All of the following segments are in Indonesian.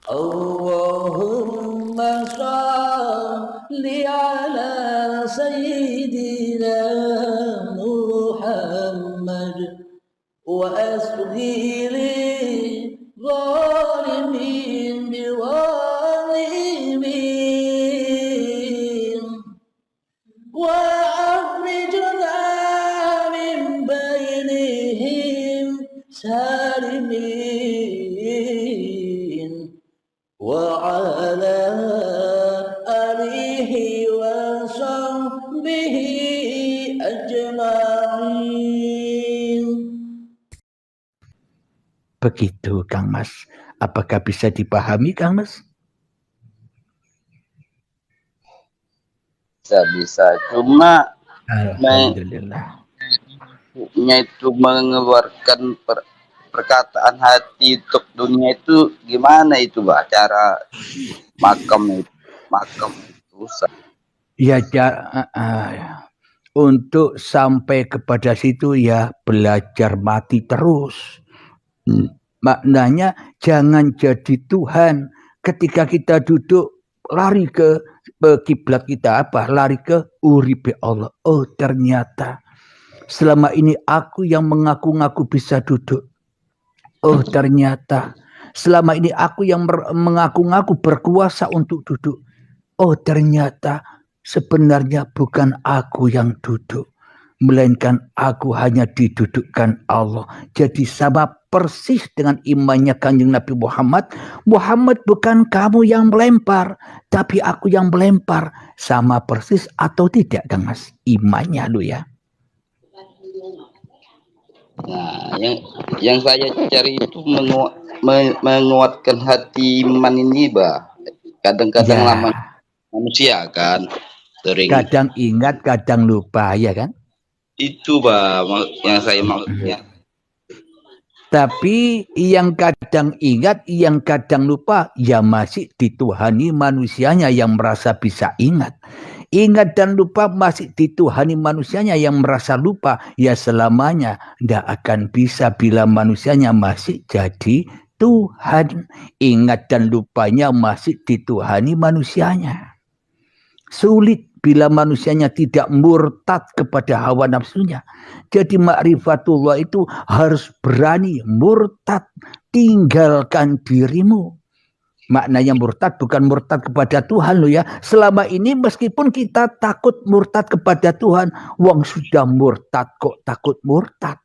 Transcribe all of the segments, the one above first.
Allahumma shalli ala sayyidina Muhammad wa asghiri zalimin biwalimin wa akhrijna min bainihim salimin wa ala alihi wa sahbihi ajma'in. Begitu Kang Mas. Apakah bisa dipahami Kang Mas? Bisa. Cuma Alhamdulillah. itu mengeluarkan perkataan hati untuk dunia itu gimana itu, Pak? Cara makam itu susah. Ya, untuk sampai kepada situ ya belajar mati terus. Maknanya jangan jadi Tuhan ketika kita duduk lari ke kiblat kita apa? Lari ke uripe Allah. Oh ternyata selama ini aku yang mengaku-ngaku bisa duduk. Oh ternyata selama ini aku yang mengaku-ngaku berkuasa untuk duduk. Oh ternyata sebenarnya bukan aku yang duduk, melainkan aku hanya didudukkan Allah. Jadi sama persis dengan imannya Kanjeng Nabi Muhammad. Muhammad bukan kamu yang melempar, tapi aku yang melempar. Sama persis atau tidak Kang Mas? Imannya lu ya. Nah, yang saya cari itu menguatkan hati iman ini, Bah. Kadang-kadang lama manusia kan sering. Kadang ingat, kadang lupa, ya kan? Itu, Bah, yang saya maksudnya. Tapi yang kadang ingat, yang kadang lupa, ya masih dituhani manusianya yang merasa bisa ingat. Ingat dan lupa masih dituhani manusianya yang merasa lupa. Ya selamanya tidak akan bisa bila manusianya masih jadi Tuhan. Ingat dan lupanya masih dituhani manusianya. Sulit bila manusianya tidak murtad kepada hawa nafsunya. Jadi ma'rifatullah itu harus berani murtad. Tinggalkan dirimu. Maknanya murtad bukan murtad kepada Tuhan loh ya. Selama ini meskipun kita takut murtad kepada Tuhan, wong sudah murtad kok takut murtad.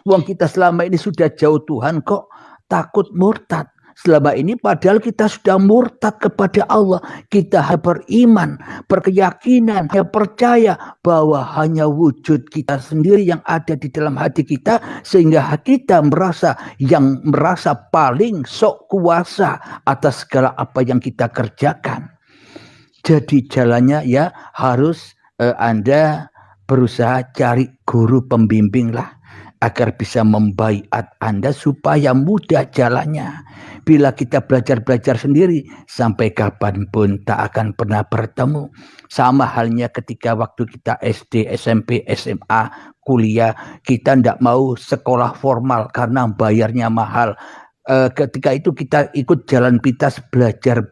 Wong kita selama ini sudah jauh Tuhan kok takut murtad. Selama ini padahal kita sudah murtad kepada Allah. Kita beriman, berkeyakinan, percaya bahwa hanya wujud kita sendiri yang ada di dalam hati kita. Sehingga kita merasa paling sok kuasa atas segala apa yang kita kerjakan. Jadi jalannya ya harus Anda berusaha cari guru pembimbing lah. Agar bisa membaiat Anda supaya mudah jalannya. Bila kita belajar sendiri, sampai kapanpun tak akan pernah bertemu. Sama halnya ketika waktu kita SD, SMP, SMA, kuliah, kita tidak mau sekolah formal karena bayarnya mahal. Ketika itu kita ikut jalan pintas, belajar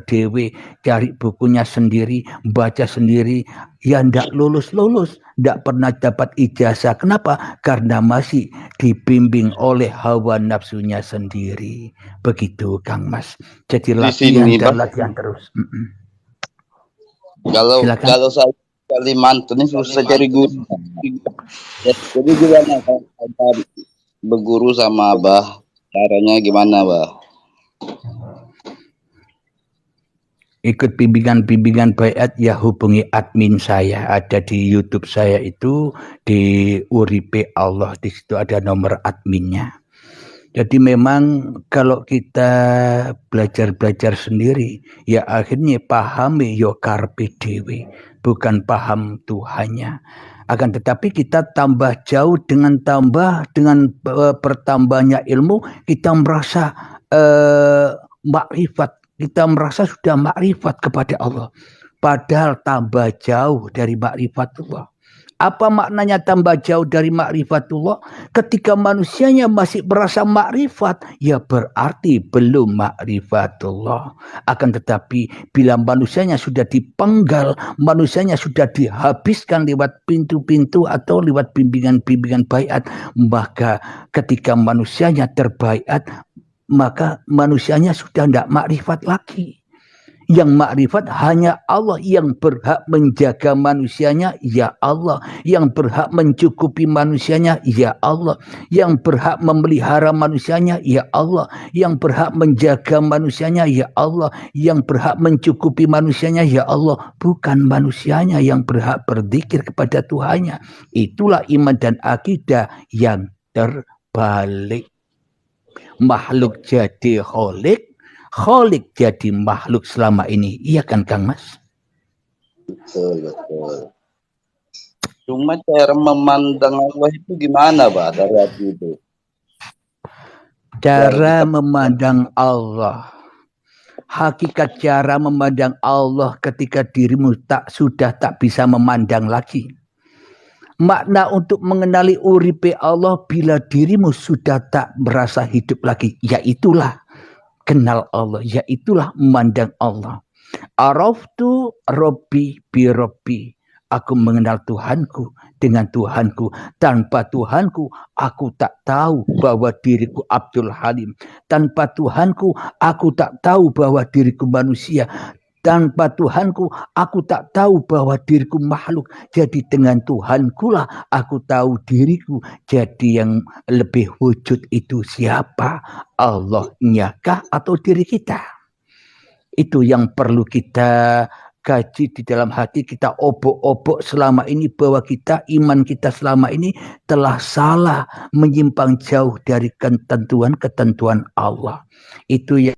dewe, cari bukunya sendiri, baca sendiri, ya ndak lulus, ndak pernah dapat ijazah. Kenapa? Karena masih dibimbing oleh hawa nafsunya sendiri. Begitu Kang Mas. Jadi latihan dan latihan terus. Kalau saya Kalimantan ini susah cari guru. Jadi gimana kalau berguru sama Abah? Caranya gimana, Bah? Ikut bimbingan baiat ya hubungi admin saya. Ada di YouTube saya itu di Uripe Allah. Di situ ada nomor adminnya. Jadi memang kalau kita belajar sendiri, ya akhirnya pahami yo karpe dewe, bukan paham Tuhannya. Akan tetapi kita tambah jauh dengan bertambahnya ilmu, kita merasa makrifat, kita merasa sudah makrifat kepada Allah. Padahal tambah jauh dari makrifatullah. Apa maknanya tambah jauh dari ma'rifatullah? Ketika manusianya masih merasa makrifat, ya berarti belum ma'rifatullah. Akan tetapi bila manusianya sudah dipenggal, manusianya sudah dihabiskan lewat pintu-pintu atau lewat bimbingan-bimbingan baiat, maka ketika manusianya terbaiat, maka manusianya sudah tidak makrifat lagi. Yang makrifat hanya Allah, yang berhak menjaga manusianya ya Allah, yang berhak mencukupi manusianya ya Allah, yang berhak memelihara manusianya ya Allah, yang berhak menjaga manusianya ya Allah, yang berhak mencukupi manusianya ya Allah, bukan manusianya yang berhak berzikir kepada Tuhannya. Itulah iman dan akidah yang terbalik. Makhluk jadi kholik, kholik jadi makhluk selama ini. Iya kan Kang Mas? Betul, betul. Cuma cara memandang Allah itu gimana, Pak, dari hati itu? Cara memandang Allah. Hakikat cara memandang Allah ketika dirimu sudah tak bisa memandang lagi. Makna untuk mengenali uripe Allah bila dirimu sudah tak merasa hidup lagi. Yaitulah kenal Allah. Yaitulah memandang Allah. Araftu Rabbi bi Rabbi. Aku mengenal Tuhanku dengan Tuhanku. Tanpa Tuhanku, aku tak tahu bahwa diriku Abdul Halim. Tanpa Tuhanku, aku tak tahu bahwa diriku manusia. Tanpa Tuhanku, aku tak tahu bahwa diriku makhluk. Jadi dengan Tuhanku lah aku tahu diriku. Jadi yang lebih wujud itu siapa? Allahnya kah atau diri kita? Itu yang perlu kita kaji di dalam hati kita, obok-obok selama ini bahwa kita, iman kita selama ini telah salah, menyimpang jauh dari ketentuan-ketentuan Allah. Itu yang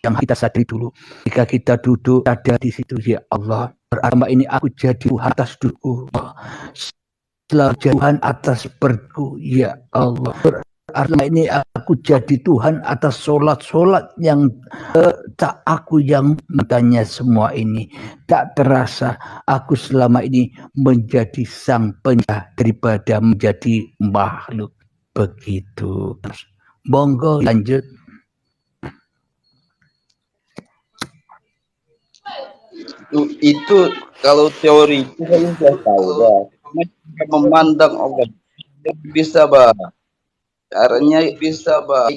kita sadari dulu. Jika kita duduk ada di situ, ya Allah, berarti ini aku jadi Tuhan atas dudukku, selalu Tuhan atas berku, ya Allah. Berarti ini aku jadi Tuhan atas solat-solat yang tak aku yang matanya semua ini. Tak terasa aku selama ini menjadi sang penjahat daripada menjadi makhluk. Begitu. Monggo lanjut. Itu kalau teori itu kan sudah tahu dah. Memandang Allah bisa, Bah. Caranya bisa, Bah.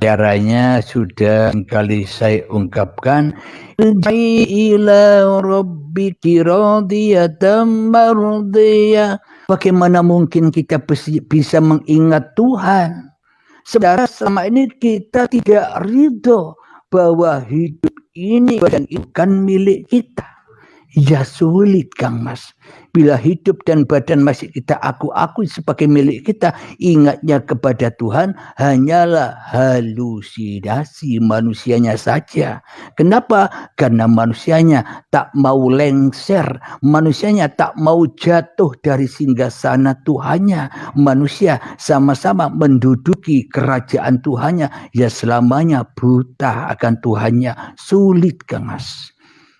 Caranya sudah kali saya ungkapkan. Ila rabbiki radiyatan mardiyah. Bagaimana mungkin kita bisa mengingat Tuhan? Saudara, selama ini kita tidak ridho bahwa hidup ini dan bukan milik kita. Ya sulit Kang Mas. Bila hidup dan badan masih kita akui sebagai milik kita, ingatnya kepada Tuhan hanyalah halusinasi manusianya saja. Kenapa? Karena manusianya tak mau lengser, manusianya tak mau jatuh dari singgasana Tuhannya. Manusia sama-sama menduduki kerajaan Tuhannya, ya selamanya buta akan Tuhannya. Sulit Kang Mas.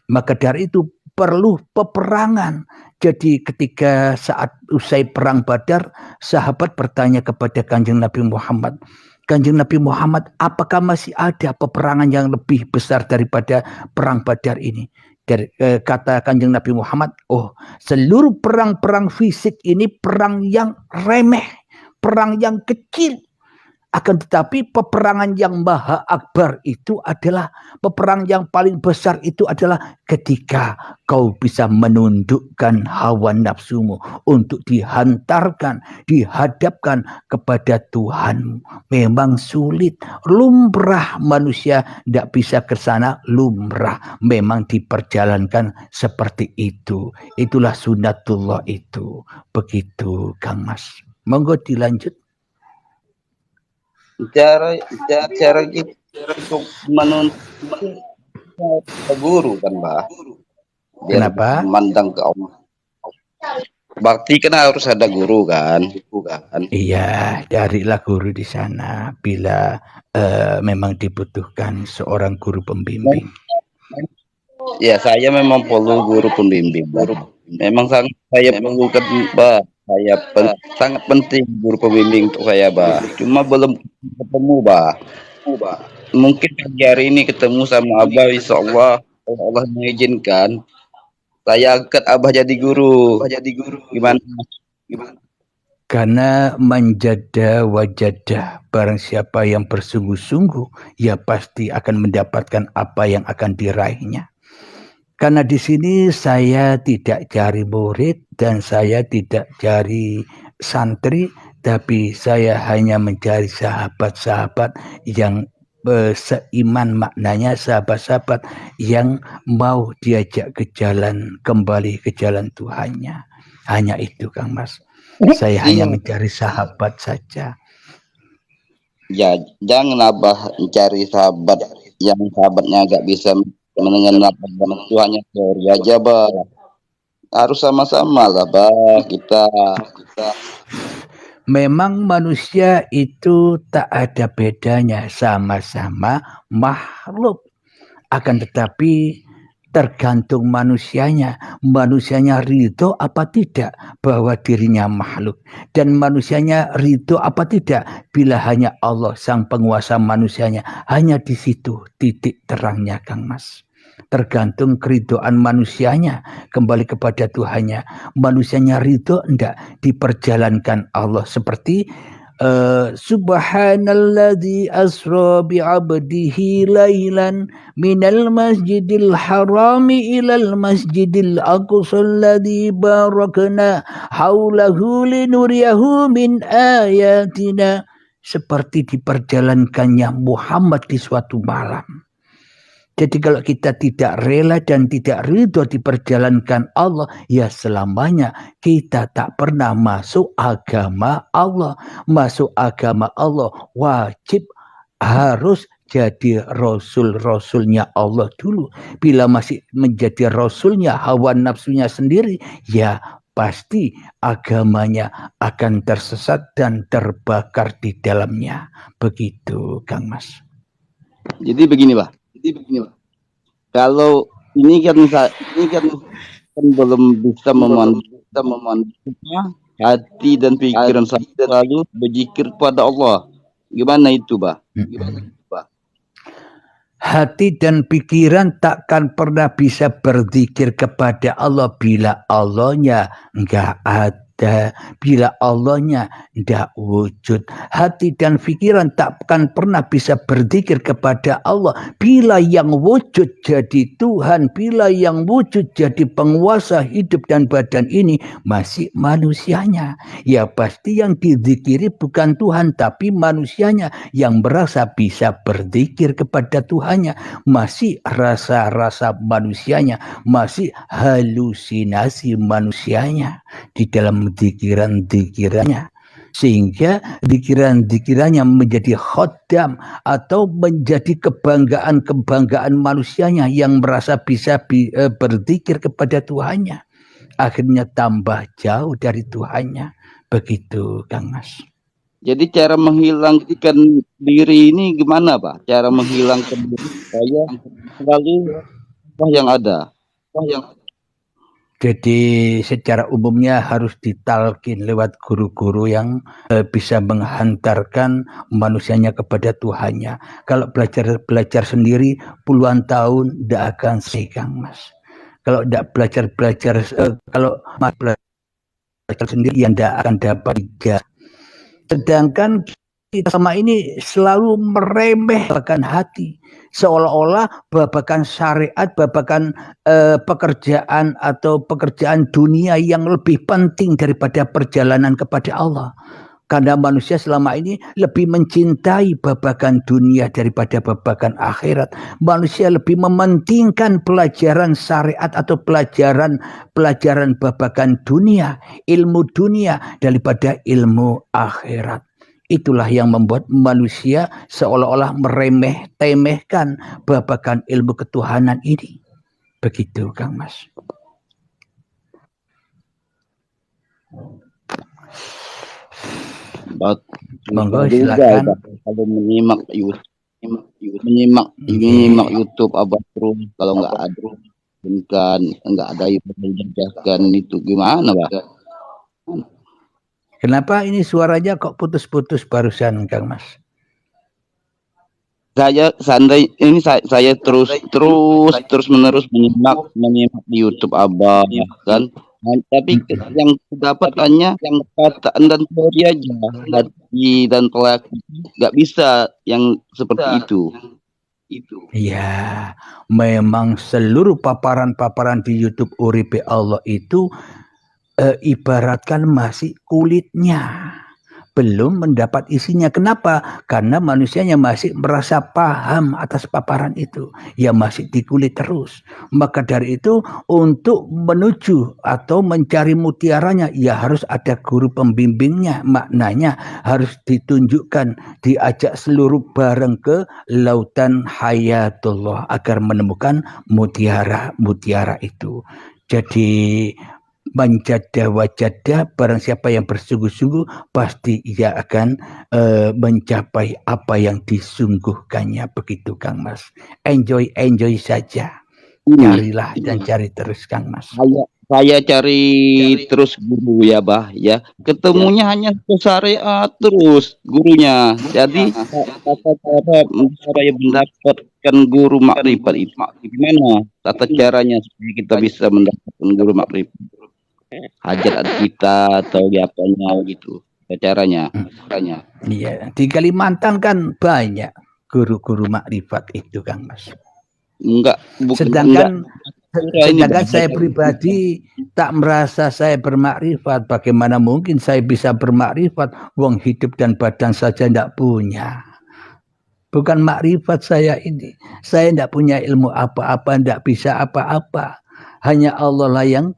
Maka dari itu perlu peperangan. Jadi ketika saat usai perang Badar, sahabat bertanya kepada Kanjeng Nabi Muhammad, Kanjeng Nabi Muhammad, apakah masih ada peperangan yang lebih besar daripada perang Badar ini? Kata Kanjeng Nabi Muhammad, oh, seluruh perang-perang fisik ini perang yang remeh, perang yang kecil. Akan tetapi peperangan yang maha akbar itu adalah, peperangan yang paling besar itu adalah ketika kau bisa menundukkan hawa nafsumu untuk dihantarkan, dihadapkan kepada Tuhan. Memang sulit, lumrah manusia tidak bisa ke sana, lumrah memang diperjalankan seperti itu. Itulah sunnatullah itu. Begitu Kang Mas. Monggo dilanjut. Cara kita untuk menuntut guru kan, Bah. Kenapa? Memandang ke Allah. Bakti kan harus ada guru kan. Iya, carilah guru di sana bila memang dibutuhkan seorang guru pembimbing. Ya, saya memang perlu guru pembimbing. Memang sangat saya perlukan, Bah. Sangat penting guru pembimbing untuk saya, Bah. Cuma belum ketemu, Bah. Mungkin pagi hari ini ketemu sama Abah, insya Allah, kalau Allah mengizinkan, saya angkat Abah jadi guru. Gimana? Karena manjada wajadah, barang siapa yang bersungguh-sungguh, ya pasti akan mendapatkan apa yang akan diraihnya. Karena di sini saya tidak cari murid dan saya tidak cari santri, tapi saya hanya mencari sahabat-sahabat yang seiman, maknanya sahabat-sahabat yang mau diajak ke jalan, kembali ke jalan Tuhannya. Hanya itu, Kang Mas. Saya hanya mencari sahabat saja. Ya, jangan Abah mencari sahabat yang sahabatnya agak bisa mengenal Tuhannya surga aja, Bah. Harus sama-sama lah, Bah. Kita. Memang manusia itu tak ada bedanya, sama-sama makhluk. Akan tetapi tergantung manusianya ridho apa tidak bahwa dirinya makhluk, dan manusianya ridho apa tidak bila hanya Allah sang penguasa manusianya. Hanya di situ titik terangnya, Kang Mas. Tergantung keridoan manusianya kembali kepada Tuhannya. Manusianya ridho enggak, diperjalankan Allah seperti Subhanalladzi asra bi'abdihi lailan minal masjidil harami ilal masjidil aqsa alladzi barakna haulahu linuriyahu min ayatina. Seperti diperjalankannya Muhammad di suatu malam. Jadi kalau kita tidak rela dan tidak ridho diperjalankan Allah, ya selamanya kita tak pernah masuk agama Allah. Masuk agama Allah wajib harus jadi rasul-rasulnya Allah dulu. Bila masih menjadi rasulnya hawa nafsunya sendiri, ya pasti agamanya akan tersesat dan terbakar di dalamnya. Begitu, Kang Mas. Jadi begini, Pak. Kalau ini kan belum bisa memandangnya hati dan pikiran saya selalu berzikir pada Allah. Gimana itu, Bah? Hati dan pikiran takkan pernah bisa berzikir kepada Allah bila Allahnya enggak ada, bila Allahnya tidak wujud. Hati dan pikiran takkan pernah bisa berzikir kepada Allah bila yang wujud jadi Tuhan, bila yang wujud jadi penguasa hidup dan badan ini masih manusianya. Ya pasti yang dizikiri bukan Tuhan tapi manusianya yang merasa bisa berzikir kepada Tuhannya. Masih rasa-rasa manusianya, masih halusinasi manusianya di dalam dikiran-dikirannya, sehingga dikiran-dikirannya menjadi khodam atau menjadi kebanggaan-kebanggaan manusianya yang merasa bisa berzikir kepada Tuhannya, akhirnya tambah jauh dari Tuhannya. Begitu, Kang Mas. Jadi cara menghilangkan diri ini gimana, Pak? Cara menghilangkan diri saya selalu yang ada. Jadi secara umumnya harus ditalkin lewat guru-guru yang bisa menghantarkan manusianya kepada Tuhannya. Kalau belajar sendiri puluhan tahun tidak akan selesai, Kang Mas. Kalau tidak belajar kalau belajar sendiri yang tidak akan dapat tiga. Sedangkan kita sama ini selalu meremehkan hati, seolah-olah babakan syariat, babakan pekerjaan atau pekerjaan dunia yang lebih penting daripada perjalanan kepada Allah. Karena manusia selama ini lebih mencintai babakan dunia daripada babakan akhirat. Manusia lebih mementingkan pelajaran syariat atau pelajaran babakan dunia, ilmu dunia daripada ilmu akhirat. Itulah yang membuat manusia seolah-olah meremeh-temehkan babakan ilmu ketuhanan ini. Begitu, Kang Mas. Monggo juga silakan. kalau menyimak YouTube abah terus kalau nggak ada yang menjelaskan itu gimana, Pak? Kenapa ini suaranya kok putus-putus barusan, Kang Mas? Saya terus menerus menyimak di YouTube abah kan. Nah, tapi yang dapat hanya yang perkataan dan teori aja, hati dan pelaku nggak bisa yang seperti itu. Ya, memang seluruh paparan-paparan di YouTube Uripe Allah itu ibaratkan masih kulitnya, belum mendapat isinya. Kenapa? Karena manusianya masih merasa paham atas paparan itu. Ya masih di kulit terus. Maka dari itu untuk menuju atau mencari mutiaranya ya harus ada guru pembimbingnya. Maknanya harus ditunjukkan, diajak seluruh bareng ke lautan hayatullah agar menemukan mutiara itu. Jadi manjada wajada, barang siapa yang bersungguh-sungguh pasti ia akan mencapai apa yang disungguhkannya. Begitu Kang Mas. Enjoy saja. Carilah dan cari terus Kang Mas. Saya cari terus guru ya, Bah, ya. Ketemunya hanya ke syariat terus gurunya. Jadi cara yang mendapatkan guru makrifat itu gimana? Tata caranya supaya kita bisa mendapatkan guru makrifat. Hajat kita atau apanya gitu. Caranya. Iya, di Kalimantan kan banyak guru-guru makrifat itu Kang Mas. Sedangkan saya pribadi tak merasa saya bermakrifat. Bagaimana mungkin saya bisa bermakrifat? Wong hidup dan badan saja tidak punya. Bukan makrifat saya ini. Saya tidak punya ilmu apa-apa, tidak bisa apa-apa. Hanya Allah lah yang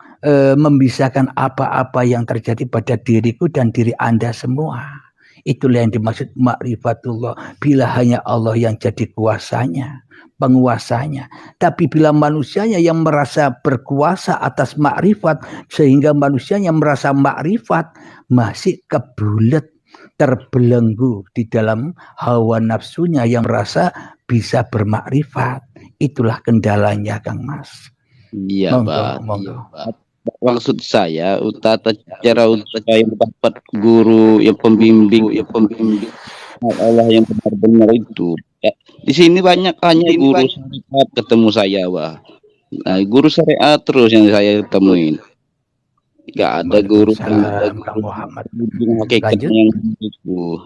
membisahkan apa-apa yang terjadi pada diriku dan diri Anda semua. Itulah yang dimaksud makrifatullah. Bila hanya Allah yang jadi kuasanya, penguasanya. Tapi bila manusianya yang merasa berkuasa atas makrifat, sehingga manusianya merasa makrifat, masih kebulet, terbelenggu di dalam hawa nafsunya yang merasa bisa bermakrifat. Itulah kendalanya Kang Mas. Iya, Pak. Maksud saya tata cara supaya mendapat guru yang pembimbing Allah yang benar-benar itu. Ya, di sini banyak hanya guru syariat ketemu saya, Pak. Nah, guru syariat terus yang saya temuin. Gak ada guru Muhammad. Yang itu.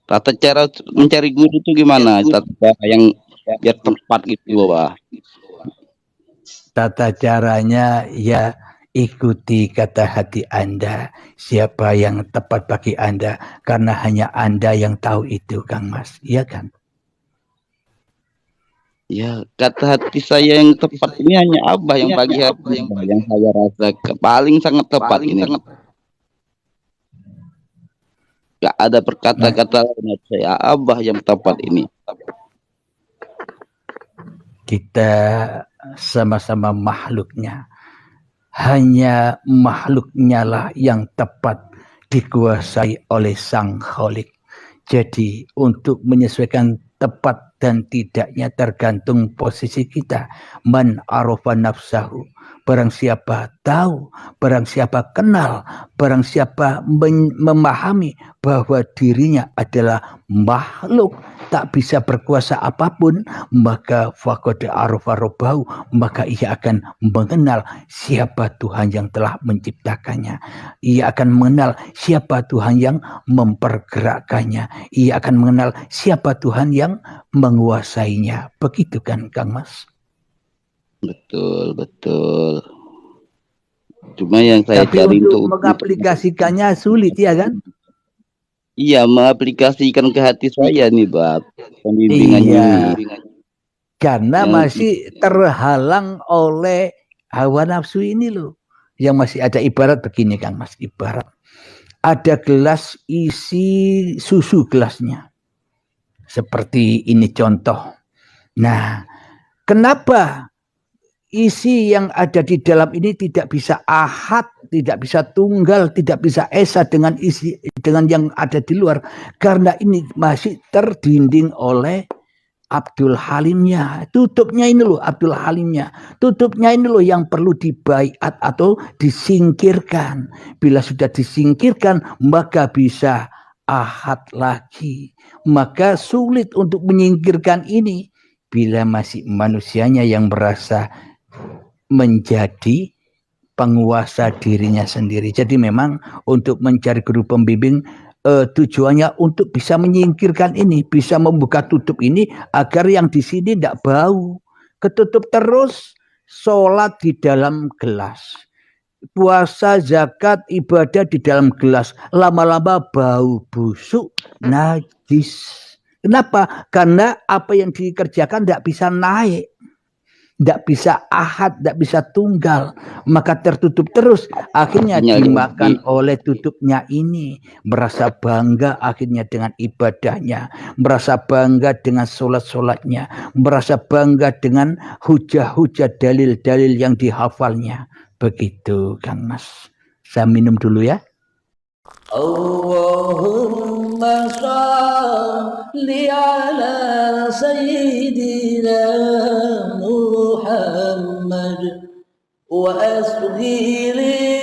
Tata cara mencari guru itu gimana? Tata cara yang biar tepat gitu, Pak. Tata caranya ya ikuti kata hati Anda, siapa yang tepat bagi Anda, karena hanya Anda yang tahu itu Kang Mas, iya kan? Ya, kata hati saya yang tepat ini hanya Abah yang bagi hati yang saya rasa paling sangat tepat ini. Gak ada perkata-kata lain, saya Abah yang tepat ini. Kita sama-sama makhluknya. Hanya makhluknya lah yang tepat dikuasai oleh Sang Khalik. Jadi untuk menyesuaikan tepat dan tidaknya tergantung posisi kita. Man arafa nafsahu. Barang siapa tahu, barang siapa kenal, barang siapa memahami bahwa dirinya adalah makhluk, tak bisa berkuasa apapun, maka faqad arafa rabbahu, maka ia akan mengenal siapa Tuhan yang telah menciptakannya. Ia akan mengenal siapa Tuhan yang mempergerakkannya. Ia akan mengenal siapa Tuhan yang menguasainya. Begitu kan Kang Mas? Betul. Cuma yang saya tapi cari untuk mengaplikasikannya sulit ya kan? Iya, mengaplikasikan ke hati saya nih, Bab. Iya. Karena masih terhalang oleh hawa nafsu ini loh. Yang masih ada ibarat begini Kang Mas, ibarat ada gelas isi susu gelasnya. Seperti ini contoh. Nah, kenapa isi yang ada di dalam ini tidak bisa ahad, tidak bisa tunggal, tidak bisa esa dengan isi dengan yang ada di luar, karena ini masih terdinding oleh Abdul Halimnya. Tutupnya ini loh Abdul Halimnya. Tutupnya ini loh yang perlu dibaiat atau disingkirkan. Bila sudah disingkirkan maka bisa ahad lagi. Maka sulit untuk menyingkirkan ini bila masih manusianya yang merasa menjadi penguasa dirinya sendiri. Jadi memang untuk mencari guru pembimbing tujuannya untuk bisa menyingkirkan ini, bisa membuka tutup ini agar yang di sini tidak bau. Ketutup terus, sholat di dalam gelas, puasa, zakat, ibadah di dalam gelas, lama-lama bau busuk, najis. Kenapa? Karena apa yang dikerjakan tidak bisa naik, tidak bisa ahad, tidak bisa tunggal, maka tertutup terus. Akhirnya dimakan oleh tutupnya ini. Merasa bangga akhirnya dengan ibadahnya, merasa bangga dengan sholat-sholatnya, merasa bangga dengan hujah-hujah dalil-dalil yang dihafalnya. Begitu Kang Mas. Saya minum dulu ya. Allahumma shalli ala sayyidina Muhammad wa asghiri